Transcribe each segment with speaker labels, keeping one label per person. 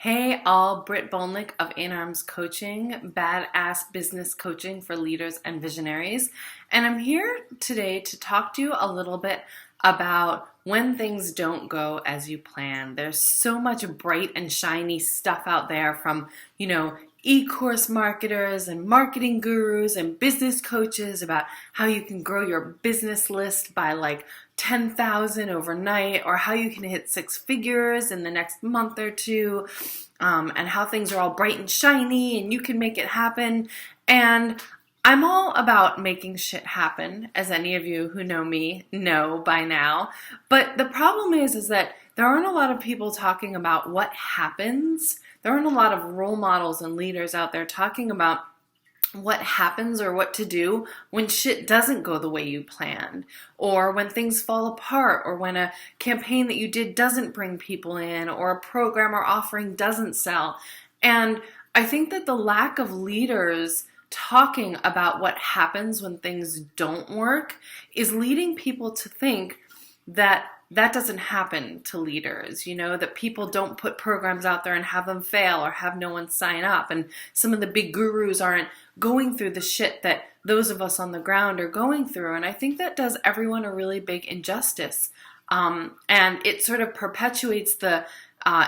Speaker 1: Hey all, Britt Bolnick of In Arms Coaching, badass business coaching for leaders and visionaries. And I'm here today to talk to you a little bit about when things don't go as you plan. There's so much bright and shiny stuff out there from, e-course marketers and marketing gurus and business coaches about how you can grow your business list by like 10,000 overnight, or how you can hit six figures in the next month or two, and how things are all bright and shiny and you can make it happen. And I'm all about making shit happen, as any of you who know me know by now. But the problem is that there aren't a lot of people talking about what happens. There aren't a lot of role models and leaders out there talking about what happens or what to do when shit doesn't go the way you planned, or when things fall apart, or when a campaign that you did doesn't bring people in, or a program or offering doesn't sell. And I think that the lack of leaders talking about what happens when things don't work is leading people to think that that doesn't happen to leaders, that people don't put programs out there and have them fail or have no one sign up. And some of the big gurus aren't going through the shit that those of us on the ground are going through. And I think that does everyone a really big injustice. And it sort of perpetuates the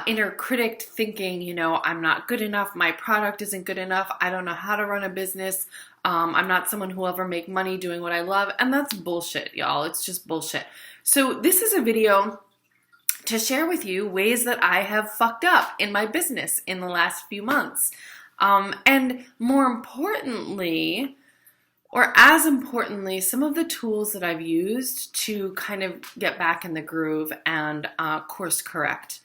Speaker 1: inner critic thinking, I'm not good enough, my product isn't good enough, I don't know how to run a business, I'm not someone who will ever make money doing what I love. And that's bullshit, y'all. It's just bullshit. So this is a video to share with you ways that I have fucked up in my business in the last few months. And more importantly, or as importantly, some of the tools that I've used to kind of get back in the groove and course correct.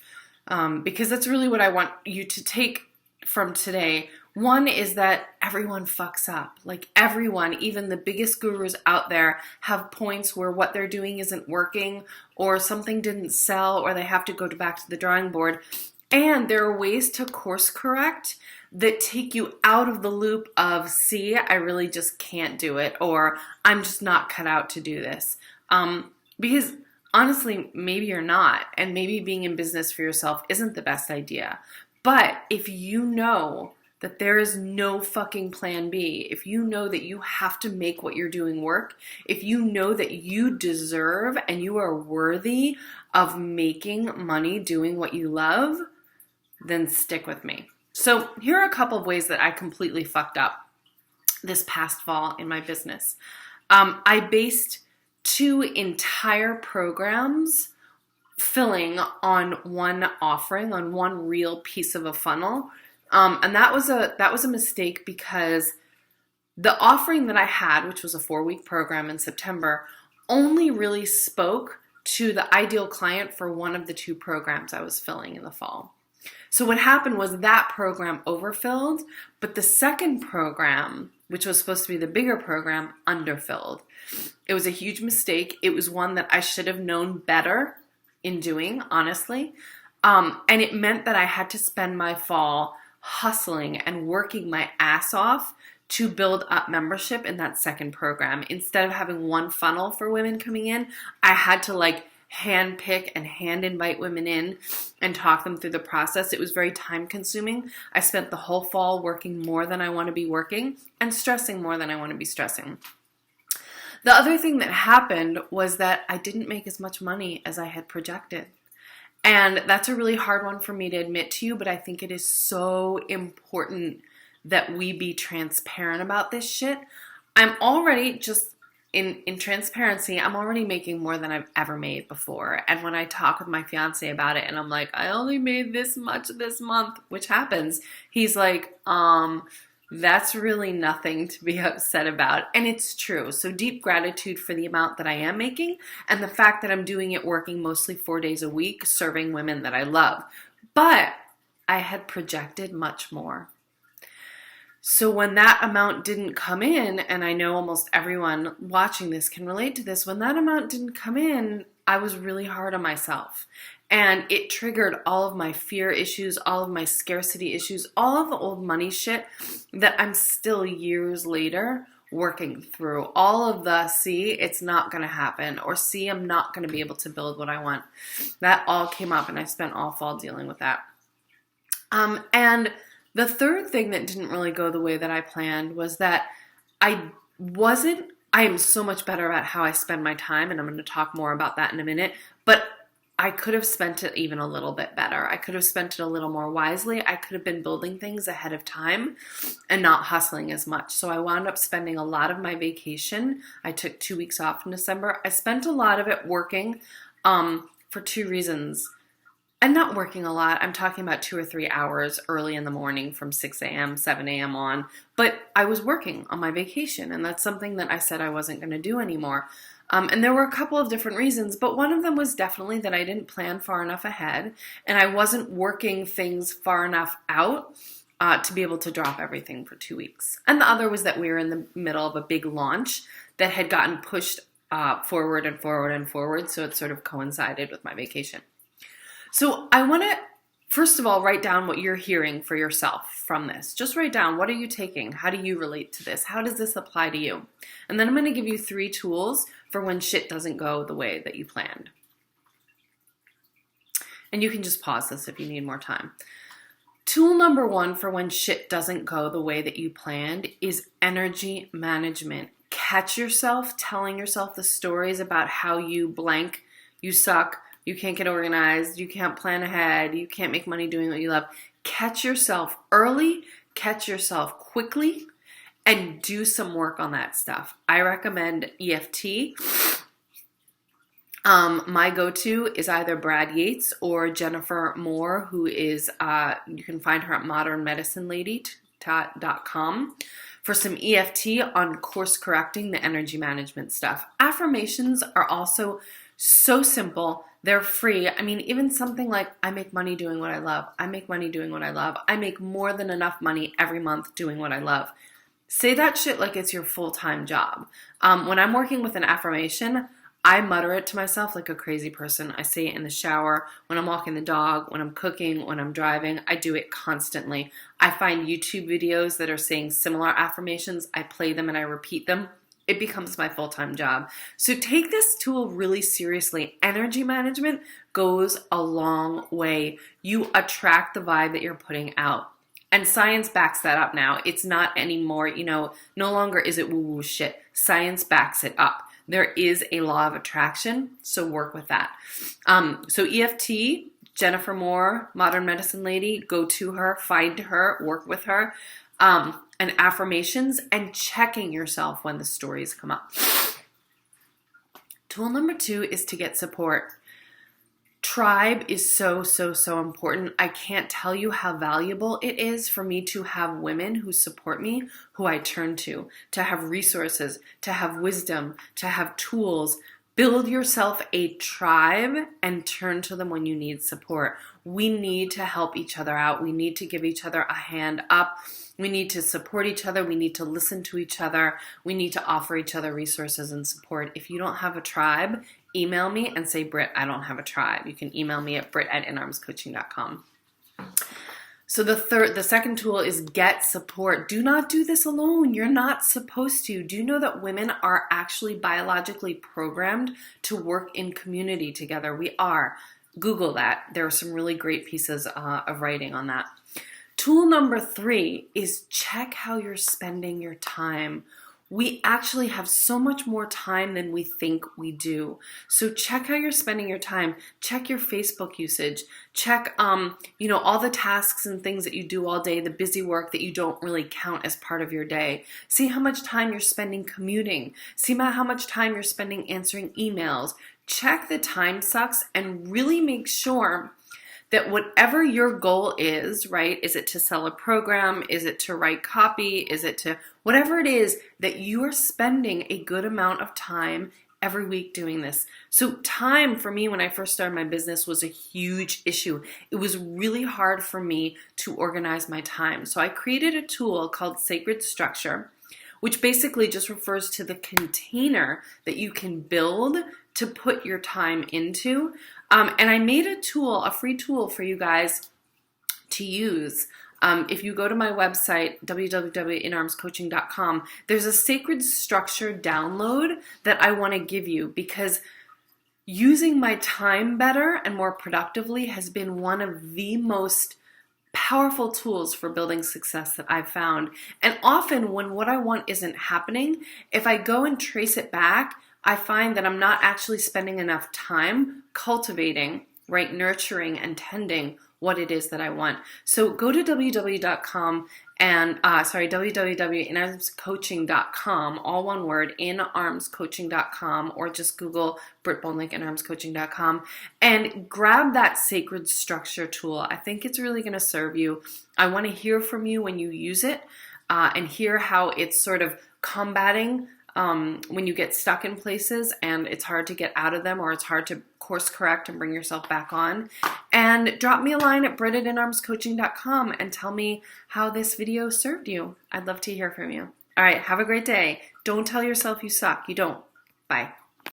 Speaker 1: Because that's really what I want you to take from today. One is that everyone fucks up. Like everyone, even the biggest gurus out there, have points where what they're doing isn't working, or something didn't sell, or they have to go back to the drawing board. And there are ways to course correct that take you out of the loop of, see, I really just can't do it, or I'm just not cut out to do this. Because honestly, maybe you're not, and maybe being in business for yourself isn't the best idea. But if you know that there is no fucking plan B, if you know that you have to make what you're doing work, if you know that you deserve and you are worthy of making money doing what you love, then stick with me. So here are a couple of ways that I completely fucked up this past fall in my business. I based 2 entire programs filling on one offering, on one real piece of a funnel. And that was a mistake, because the offering that I had, which was a 4-week program in September, only really spoke to the ideal client for one of the 2 programs I was filling in the fall. So what happened was that program overfilled, but the second program, which was supposed to be the bigger program, underfilled. It was a huge mistake. It was one that I should have known better in doing, honestly. And it meant that I had to spend my fall hustling and working my ass off to build up membership in that second program. Instead of having one funnel for women coming in, I had to hand pick and hand invite women in and talk them through the process. It was very time consuming. I spent the whole fall working more than I want to be working and stressing more than I want to be stressing. The other thing that happened was that I didn't make as much money as I had projected. And that's a really hard one for me to admit to you, but I think it is so important that we be transparent about this shit. I'm already, just in transparency, I'm already making more than I've ever made before. And when I talk with my fiance about it and I'm like, I only made this much this month, which happens, he's like, that's really nothing to be upset about. And it's true. So deep gratitude for the amount that I am making and the fact that I'm doing it working mostly 4 days a week, serving women that I love. But I had projected much more. So when that amount didn't come in, and I know almost everyone watching this can relate to this, when that amount didn't come in, I was really hard on myself. And it triggered all of my fear issues, all of my scarcity issues, all of the old money shit that I'm still years later working through. All of the, see, it's not going to happen, or see, I'm not going to be able to build what I want. That all came up, and I spent all fall dealing with that. And the third thing that didn't really go the way that I planned was that I I am so much better at how I spend my time, and I'm going to talk more about that in a minute, but I could have spent it even a little bit better. I could have spent it a little more wisely. I could have been building things ahead of time and not hustling as much. So I wound up spending a lot of my vacation. I took 2 weeks off in December. I spent a lot of it working for two reasons. And not working a lot. I'm talking about 2 or 3 hours early in the morning from 6 a.m., 7 a.m. on. But I was working on my vacation, and that's something that I said I wasn't going to do anymore. And there were a couple of different reasons, but one of them was definitely that I didn't plan far enough ahead, and I wasn't working things far enough out to be able to drop everything for 2 weeks. And the other was that we were in the middle of a big launch that had gotten pushed forward and forward and forward, so it sort of coincided with my vacation. So I want to, first of all, write down what you're hearing for yourself from this. Just write down, what are you taking? How do you relate to this? How does this apply to you? And then I'm going to give you 3 tools for when shit doesn't go the way that you planned. And you can just pause this if you need more time. Tool number 1 for when shit doesn't go the way that you planned is energy management. Catch yourself telling yourself the stories about how you blank, you suck, you can't get organized, you can't plan ahead, you can't make money doing what you love. Catch yourself early, catch yourself quickly, and do some work on that stuff. I recommend EFT. My go-to is either Brad Yates or Jennifer Moore, who is, you can find her at modernmedicinelady.com for some EFT on course correcting the energy management stuff. Affirmations are also so simple. They're free. I mean, even something like, I make money doing what I love. I make money doing what I love. I make more than enough money every month doing what I love. Say that shit like it's your full-time job. When I'm working with an affirmation, I mutter it to myself like a crazy person. I say it in the shower, when I'm walking the dog, when I'm cooking, when I'm driving. I do it constantly. I find YouTube videos that are saying similar affirmations. I play them and I repeat them. It becomes my full-time job. So take this tool really seriously. Energy management goes a long way. You attract the vibe that you're putting out. And science backs that up now. It's not anymore, no longer is it woo-woo shit. Science backs it up. There is a law of attraction, so work with that. So EFT, Jennifer Moore, Modern Medicine Lady, go to her, find her, work with her. And affirmations, and checking yourself when the stories come up. Tool number 2 is to get support. Tribe is so, so, so important. I can't tell you how valuable it is for me to have women who support me, who I turn to have resources, to have wisdom, to have tools. Build yourself a tribe and turn to them when you need support. We need to help each other out. We need to give each other a hand up. We need to support each other. We need to listen to each other. We need to offer each other resources and support. If you don't have a tribe, email me and say, Britt, I don't have a tribe. You can email me at britt@inarmscoaching.com. So the second tool is get support. Do not do this alone. You're not supposed to. Do you know that women are actually biologically programmed to work in community together? We are. Google that. There are some really great pieces of writing on that. Tool number 3 is check how you're spending your time. We actually have so much more time than we think we do. So check how you're spending your time. Check your Facebook usage. Check, all the tasks and things that you do all day, the busy work that you don't really count as part of your day. See how much time you're spending commuting. See how much time you're spending answering emails. Check the time sucks and really make sure that whatever your goal is, right? Is it to sell a program? Is it to write copy? Is it to whatever it is, that you are spending a good amount of time every week doing this. So time for me when I first started my business was a huge issue. It was really hard for me to organize my time. So I created a tool called Sacred Structure, which basically just refers to the container that you can build to put your time into. And I made a tool, a free tool for you guys to use. If you go to my website, www.inarmscoaching.com, there's a Sacred Structure download that I want to give you because using my time better and more productively has been one of the most powerful tools for building success that I've found. And often when what I want isn't happening, if I go and trace it back, I find that I'm not actually spending enough time cultivating, right, nurturing and tending what it is that I want. So go to www.com and www.inarmscoaching.com, all one word, inarmscoaching.com, or just Google Britt Bolnick inarmscoaching.com, and grab that sacred structure tool. I think it's really going to serve you. I want to hear from you when you use it, and hear how it's sort of combating when you get stuck in places and it's hard to get out of them, or it's hard to course correct and bring yourself back on. And drop me a line at britt@inarmscoaching.com and tell me how this video served you. I'd love to hear from you. All right, have a great day. Don't tell yourself you suck. You don't. Bye.